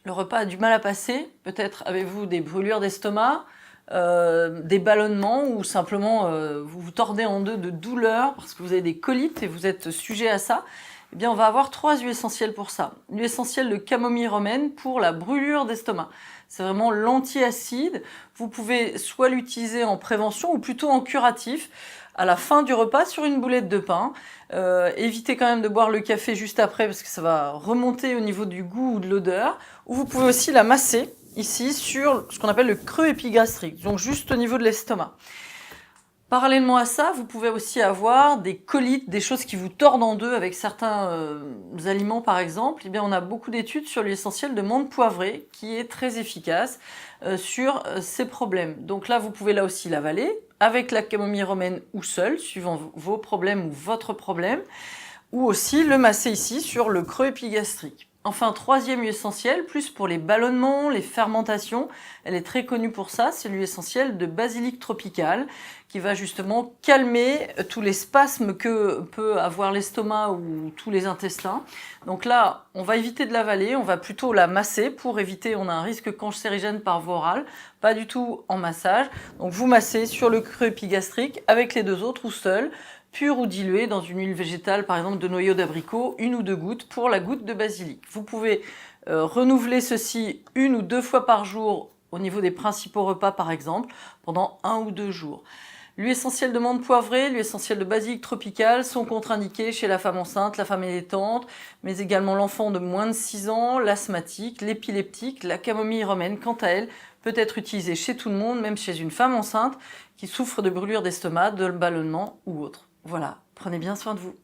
le repas a du mal à passer. Peut-être avez-vous des brûlures d'estomac, des ballonnements ou simplement vous vous tordez en deux de douleur parce que vous avez des colites et vous êtes sujet à ça. Eh bien, on va avoir 3 huiles essentielles pour ça. L'huile essentielle de camomille romaine pour la brûlure d'estomac. C'est vraiment l'antiacide. Vous pouvez soit l'utiliser en prévention ou plutôt en curatif à la fin du repas sur une boulette de pain. Évitez quand même de boire le café juste après parce que ça va remonter au niveau du goût ou de l'odeur. Ou vous pouvez aussi la masser ici sur ce qu'on appelle le creux épigastrique, donc juste au niveau de l'estomac. Parallèlement à ça, vous pouvez aussi avoir des colites, des choses qui vous tordent en deux avec certains aliments par exemple. Eh bien, on a beaucoup d'études sur l'huile essentielle de menthe poivrée qui est très efficace sur ces problèmes. Donc là, vous pouvez là aussi l'avaler avec la camomille romaine ou seule, suivant vos problèmes ou votre problème, ou aussi le masser ici sur le creux épigastrique. Enfin, troisième huile essentielle, plus pour les ballonnements, les fermentations, elle est très connue pour ça, c'est l'huile essentielle de basilic tropical qui va justement calmer tous les spasmes que peut avoir l'estomac ou tous les intestins. Donc là, on va éviter de l'avaler, on va plutôt la masser pour éviter, on a un risque cancérigène par voie orale, pas du tout en massage. Donc vous massez sur le creux épigastrique avec les deux autres ou seul, pure ou diluée dans une huile végétale, par exemple de noyau d'abricot, 1 ou 2 gouttes pour la goutte de basilic. Vous pouvez renouveler ceci 1 ou 2 fois par jour au niveau des principaux repas par exemple, pendant 1 ou 2 jours. L'huile essentielle de menthe poivrée, l'huile essentielle de basilic tropical sont contre-indiquées chez la femme enceinte, la femme allaitante, mais également l'enfant de moins de 6 ans, l'asthmatique, l'épileptique. La camomille romaine, quant à elle, peut être utilisée chez tout le monde, même chez une femme enceinte qui souffre de brûlures d'estomac, de ballonnement ou autre. Voilà, prenez bien soin de vous.